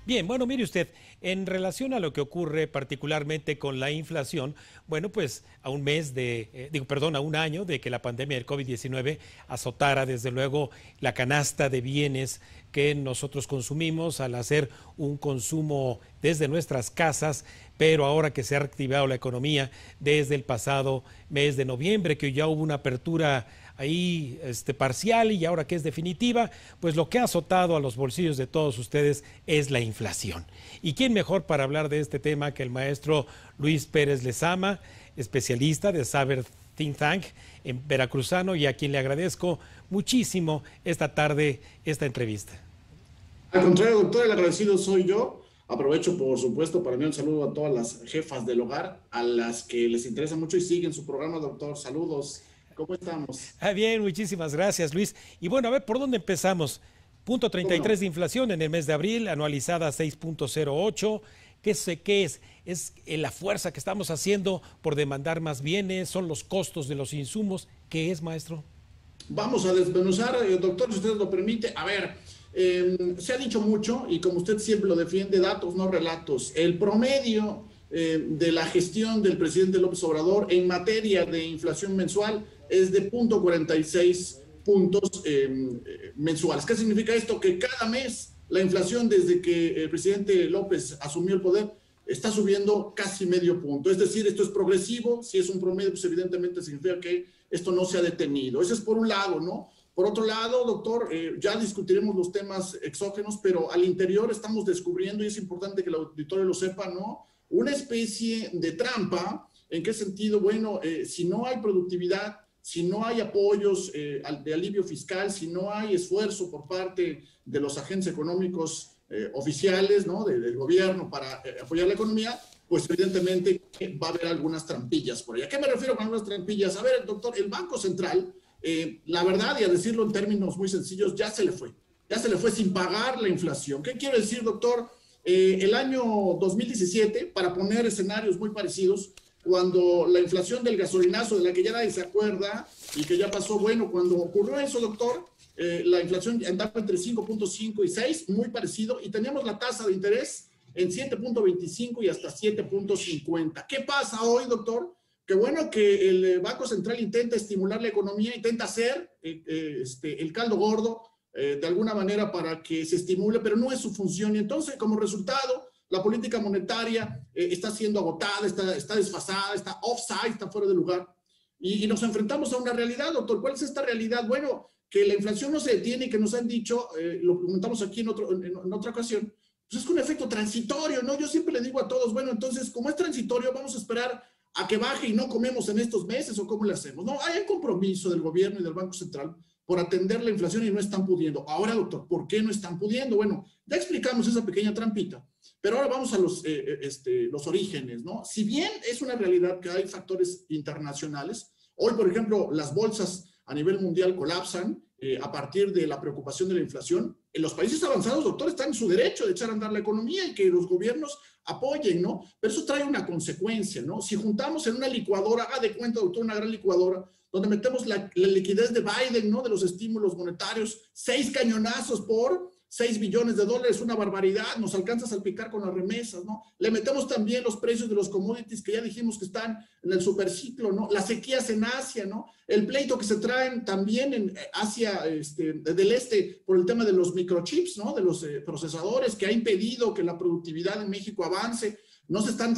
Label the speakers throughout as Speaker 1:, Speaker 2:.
Speaker 1: Bien, bueno, mire usted, en relación a lo que ocurre particularmente con la inflación, bueno, pues a un mes de, perdón, a un año de que la pandemia del COVID-19 azotara desde luego la canasta de bienes que nosotros consumimos al hacer un consumo desde nuestras casas, pero ahora que se ha reactivado la economía desde el pasado mes de noviembre, que ya hubo una apertura ahí parcial y ahora que es definitiva, pues lo que ha azotado a los bolsillos de todos ustedes es la inflación. ¿Y quién mejor para hablar de este tema que el maestro Luis Pérez Lezama, especialista de Saber Think Tank en veracruzano, y a quien le agradezco muchísimo esta tarde esta entrevista?
Speaker 2: Al contrario, doctor, el agradecido soy yo. Aprovecho, por supuesto, para enviar un saludo a todas las jefas del hogar, a las que les interesa mucho y siguen su programa, doctor. Saludos. ¿Cómo estamos?
Speaker 1: Bien, muchísimas gracias, Luis. Y bueno, a ver, ¿por dónde empezamos? Punto
Speaker 2: ¿Cómo
Speaker 1: 33
Speaker 2: no?
Speaker 1: de inflación en el mes de abril, anualizada 6.08. ¿Qué es? ¿Es la fuerza que estamos haciendo por demandar más bienes? ¿Son los costos de los insumos? ¿Qué es, maestro?
Speaker 2: Vamos a desmenuzar, doctor, si usted lo permite. A ver, se ha dicho mucho y como usted siempre lo defiende, datos, no relatos. El promedio de la gestión del presidente López Obrador en materia de inflación mensual es de 0.46 puntos mensuales. ¿Qué significa esto? Que cada mes la inflación desde que el presidente López asumió el poder está subiendo casi medio punto. Es decir, esto es progresivo. Si es un promedio, pues evidentemente significa que esto no se ha detenido. Eso es por un lado, ¿no? Por otro lado, doctor, ya discutiremos los temas exógenos, pero al interior estamos descubriendo, y es importante que el auditorio lo sepa, ¿no? Una especie de trampa. ¿En qué sentido? Bueno, si no hay productividad, si no hay apoyos de alivio fiscal, si no hay esfuerzo por parte de los agentes económicos oficiales, ¿no? Del gobierno para apoyar la economía, pues evidentemente va a haber algunas trampillas por ahí. ¿A qué me refiero con algunas trampillas? A ver, doctor, el Banco Central, la verdad, y a decirlo en términos muy sencillos, ya se le fue sin pagar la inflación. ¿Qué quiero decir, doctor? El año 2017, para poner escenarios muy parecidos, cuando la inflación del gasolinazo, de la que ya nadie se acuerda y que ya pasó, bueno, cuando ocurrió eso, doctor, la inflación andaba entre 5.5 y 6, muy parecido, y teníamos la tasa de interés en 7.25 y hasta 7.50. ¿Qué pasa hoy, doctor? Que bueno que el Banco Central intenta estimular la economía, intenta hacer el caldo gordo de alguna manera para que se estimule, pero no es su función. Y entonces, como resultado, la política monetaria está siendo agotada, está desfasada, está offside, está fuera de lugar. Y nos enfrentamos a una realidad, doctor. ¿Cuál es esta realidad? Bueno, que la inflación no se detiene y que nos han dicho, lo comentamos aquí en otra ocasión, pues es un efecto transitorio, ¿no? Yo siempre le digo a todos, bueno, entonces, como es transitorio, vamos a esperar a que baje y no comemos en estos meses, o cómo le hacemos. No, hay un compromiso del gobierno y del Banco Central por atender la inflación y no están pudiendo. Ahora, doctor, ¿por qué no están pudiendo? Bueno, ya explicamos esa pequeña trampita, pero ahora vamos a los orígenes, ¿no? Si bien es una realidad que hay factores internacionales, hoy, por ejemplo, las bolsas a nivel mundial colapsan a partir de la preocupación de la inflación. En los países avanzados, doctor, están en su derecho de echar a andar la economía y que los gobiernos apoyen, ¿no? Pero eso trae una consecuencia, ¿no? Si juntamos en una licuadora, haga de cuenta, doctor, una gran licuadora, donde metemos la liquidez de Biden, ¿no? De los estímulos monetarios, 6 cañonazos por 6 billones de dólares, una barbaridad, nos alcanza a salpicar con las remesas, ¿no? Le metemos también los precios de los commodities que ya dijimos que están en el superciclo, ¿no? Las sequías en Asia, ¿no? El pleito que se traen también en Asia del Este por el tema de los microchips, ¿no? De los procesadores, que ha impedido que la productividad en México avance. No se están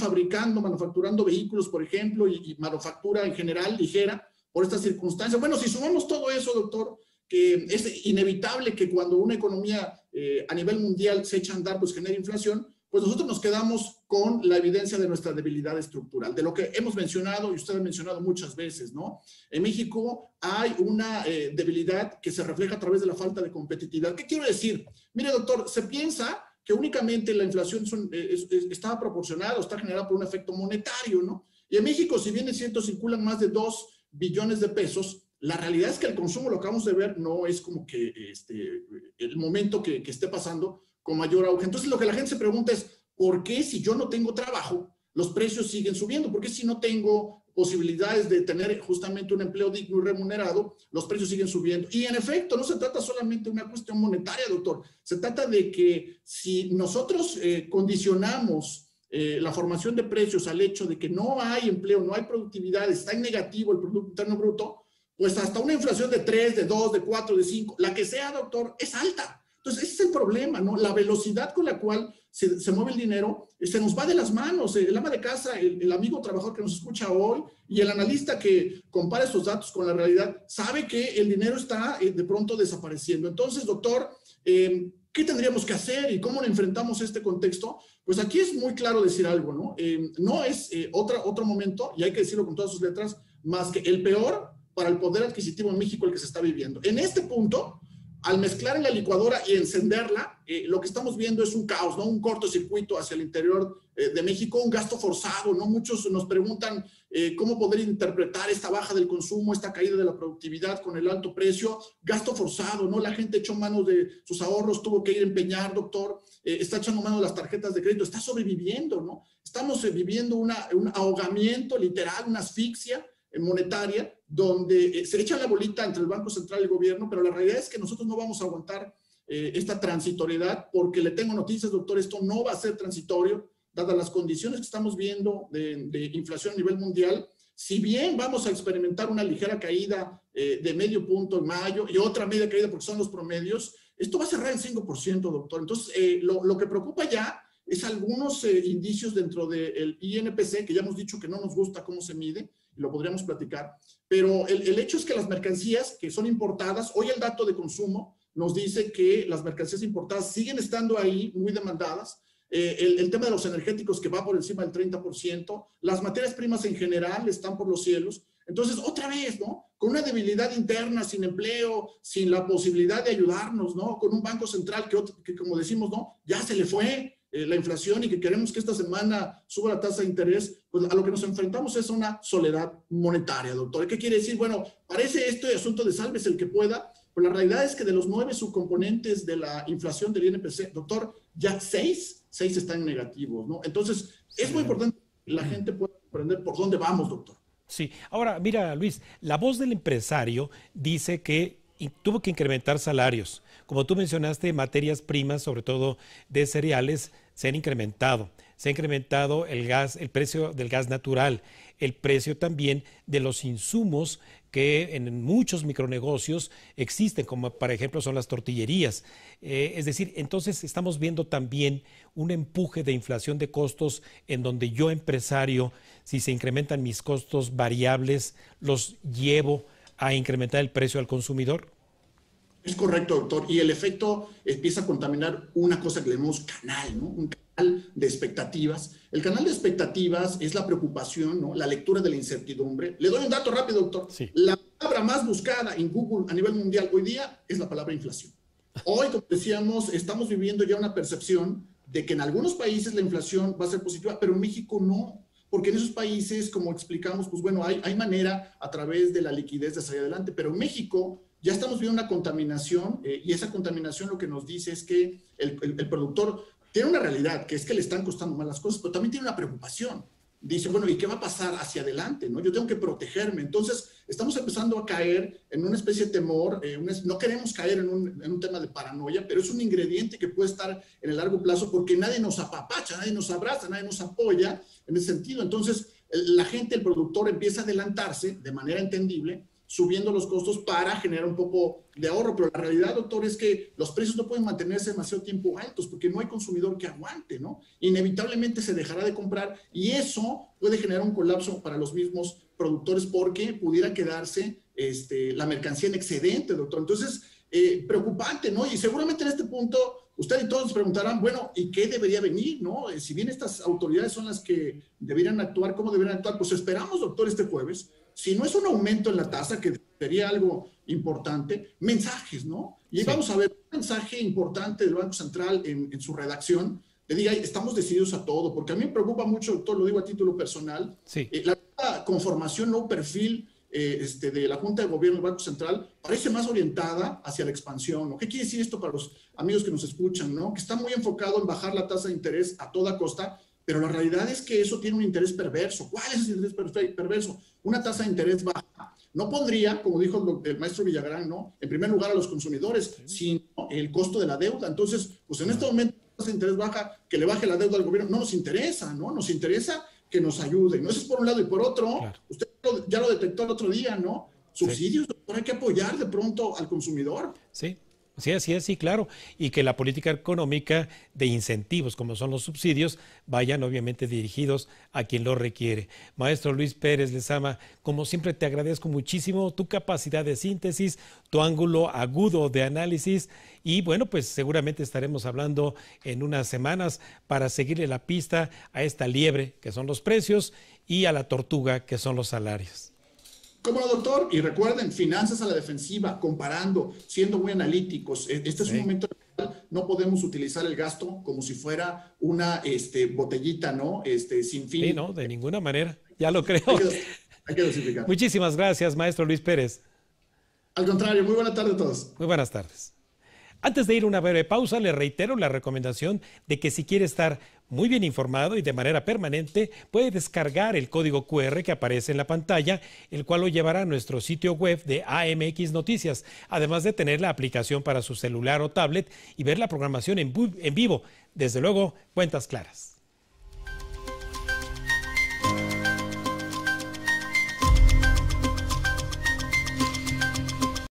Speaker 2: manufacturando vehículos, por ejemplo, y manufactura en general ligera por estas circunstancias. Bueno, si sumamos todo eso, doctor, que es inevitable que cuando una economía a nivel mundial se echa a andar, pues genera inflación, pues nosotros nos quedamos con la evidencia de nuestra debilidad estructural, de lo que hemos mencionado y usted ha mencionado muchas veces, ¿no? En México hay una debilidad que se refleja a través de la falta de competitividad. ¿Qué quiero decir? Mire, doctor, se piensa que únicamente la inflación está proporcionada o está generada por un efecto monetario, ¿no? Y en México, si bien es cierto, circulan más de 2 billones de pesos, la realidad es que el consumo, lo que acabamos de ver, no es como que el momento que esté pasando con mayor auge. Entonces, lo que la gente se pregunta es, ¿por qué si yo no tengo trabajo, los precios siguen subiendo, porque si no tengo posibilidades de tener justamente un empleo digno y remunerado, los precios siguen subiendo. Y en efecto, no se trata solamente de una cuestión monetaria, doctor, se trata de que si nosotros condicionamos la formación de precios al hecho de que no hay empleo, no hay productividad, está en negativo el Producto Interno Bruto, pues hasta una inflación de 3, de 2, de 4, de 5, la que sea, doctor, es alta. Entonces, ese es el problema, ¿no? La velocidad con la cual se mueve el dinero se nos va de las manos. El ama de casa, el amigo trabajador que nos escucha hoy y el analista que compara esos datos con la realidad, sabe que el dinero está de pronto desapareciendo. Entonces, doctor, ¿qué tendríamos que hacer y cómo enfrentamos este contexto? Pues aquí es muy claro decir algo, ¿no? No es otro momento, y hay que decirlo con todas sus letras, más que el peor para el poder adquisitivo en México el que se está viviendo. En este punto, al mezclar en la licuadora y encenderla, lo que estamos viendo es un caos, ¿no? Un cortocircuito hacia el interior de México, un gasto forzado, ¿no? Muchos nos preguntan cómo poder interpretar esta baja del consumo, esta caída de la productividad con el alto precio, gasto forzado, ¿no? La gente echó mano de sus ahorros, tuvo que ir a empeñar, doctor, está echando mano de las tarjetas de crédito, está sobreviviendo, ¿no? Estamos viviendo un ahogamiento literal, una asfixia monetaria, donde se echa la bolita entre el Banco Central y el gobierno, pero la realidad es que nosotros no vamos a aguantar esta transitoriedad, porque le tengo noticias, doctor, esto no va a ser transitorio, dadas las condiciones que estamos viendo de inflación a nivel mundial. Si bien vamos a experimentar una ligera caída de medio punto en mayo y otra media caída porque son los promedios, esto va a cerrar en 5%, doctor. Entonces, lo que preocupa ya es algunos indicios dentro del INPC, que ya hemos dicho que no nos gusta cómo se mide, y lo podríamos platicar, pero el hecho es que las mercancías que son importadas, hoy el dato de consumo nos dice que las mercancías importadas siguen estando ahí muy demandadas, el tema de los energéticos que va por encima del 30%, las materias primas en general están por los cielos. Entonces, otra vez, ¿no? Con una debilidad interna, sin empleo, sin la posibilidad de ayudarnos, ¿no? Con un banco central que como decimos, ¿no? Ya se le fue la inflación y que queremos que esta semana suba la tasa de interés, pues a lo que nos enfrentamos es una soledad monetaria, doctor. ¿Qué quiere decir? Bueno, parece este asunto de sálvese el que pueda, pero la realidad es que de los 9 subcomponentes de la inflación del INPC, doctor, ya 6 están negativos, ¿no? Entonces, es muy importante que la gente pueda comprender por dónde vamos, doctor.
Speaker 1: Sí, ahora mira, Luis, la voz del empresario dice que tuvo que incrementar salarios. Como tú mencionaste, materias primas, sobre todo de cereales, se han incrementado. Se ha incrementado el gas, el precio del gas natural, el precio también de los insumos que en muchos micronegocios existen, como por ejemplo son las tortillerías. Es decir, entonces estamos viendo también un empuje de inflación de costos en donde yo, empresario, si se incrementan mis costos variables, los llevo a incrementar el precio al consumidor.
Speaker 2: Es correcto, doctor. Y el efecto empieza a contaminar una cosa que le llamamos canal, ¿no? Un canal de expectativas. El canal de expectativas es la preocupación, ¿no? La lectura de la incertidumbre. Le doy un dato rápido, doctor.
Speaker 1: Sí.
Speaker 2: La palabra más buscada en Google a nivel mundial hoy día es la palabra inflación. Hoy, como decíamos, estamos viviendo ya una percepción de que en algunos países la inflación va a ser positiva, pero en México no. Porque en esos países, como explicamos, pues bueno, hay manera a través de la liquidez de salir adelante, pero en México ya estamos viendo una contaminación y esa contaminación lo que nos dice es que el productor tiene una realidad, que es que le están costando mal las cosas, pero también tiene una preocupación. Dice, bueno, ¿y qué va a pasar hacia adelante? ¿No? Yo tengo que protegerme. Entonces, estamos empezando a caer en una especie de temor. No queremos caer en un tema de paranoia, pero es un ingrediente que puede estar en el largo plazo porque nadie nos apapacha, nadie nos abraza, nadie nos apoya en ese sentido. Entonces, la gente, el productor, empieza a adelantarse de manera entendible, subiendo los costos para generar un poco de ahorro, pero la realidad, doctor, es que los precios no pueden mantenerse demasiado tiempo altos porque no hay consumidor que aguante, ¿no? Inevitablemente se dejará de comprar y eso puede generar un colapso para los mismos productores porque pudiera quedarse la mercancía en excedente, doctor. Entonces, preocupante, ¿no? Y seguramente en este punto usted y todos preguntarán, bueno, ¿y qué debería venir, no? Si bien estas autoridades son las que deberían actuar, ¿cómo deberían actuar? Pues esperamos, doctor, este jueves, si no es un aumento en la tasa, que sería algo importante, mensajes, ¿no? Y sí, vamos a ver un mensaje importante del Banco Central en su redacción, le diga, estamos decididos a todo, porque a mí me preocupa mucho, doctor, lo digo a título personal,
Speaker 1: sí,
Speaker 2: la conformación, nuevo perfil de la Junta de Gobierno del Banco Central parece más orientada hacia la expansión, ¿no? ¿Qué quiere decir esto para los amigos que nos escuchan, ¿no? Que está muy enfocado en bajar la tasa de interés a toda costa, pero la realidad es que eso tiene un interés perverso. ¿Cuál es ese interés perverso? Una tasa de interés baja. No pondría, como dijo el maestro Villagrán, ¿no?, en primer lugar a los consumidores, sino el costo de la deuda. Entonces, pues en este momento, la tasa de interés baja, que le baje la deuda al gobierno, no nos interesa, ¿no? Nos interesa que nos ayuden, ¿no? Eso es por un lado. Y por otro, claro, usted ya lo detectó el otro día, ¿no? Subsidios, doctor, hay que apoyar de pronto al consumidor.
Speaker 1: Sí. Sí, así es, sí, claro, y que la política económica de incentivos, como son los subsidios, vayan obviamente dirigidos a quien lo requiere. Maestro Luis Pérez Lezama, como siempre te agradezco muchísimo tu capacidad de síntesis, tu ángulo agudo de análisis y bueno, pues seguramente estaremos hablando en unas semanas para seguirle la pista a esta liebre que son los precios y a la tortuga que son los salarios.
Speaker 2: ¿Cómo no, doctor? Y recuerden, finanzas a la defensiva, comparando, siendo muy analíticos. Este es un momento en el cual no podemos utilizar el gasto como si fuera una botellita, ¿no? Sin fin.
Speaker 1: Sí, no, de ninguna manera, ya lo creo.
Speaker 2: Hay que dosificar.
Speaker 1: Muchísimas gracias, maestro Luis Pérez.
Speaker 2: Al contrario, muy buena tarde a todos.
Speaker 1: Muy buenas tardes. Antes de ir a una breve pausa, le reitero la recomendación de que si quiere estar muy bien informado y de manera permanente, puede descargar el código QR que aparece en la pantalla, el cual lo llevará a nuestro sitio web de AMX Noticias, además de tener la aplicación para su celular o tablet y ver la programación en vivo. Desde luego, Cuentas Claras.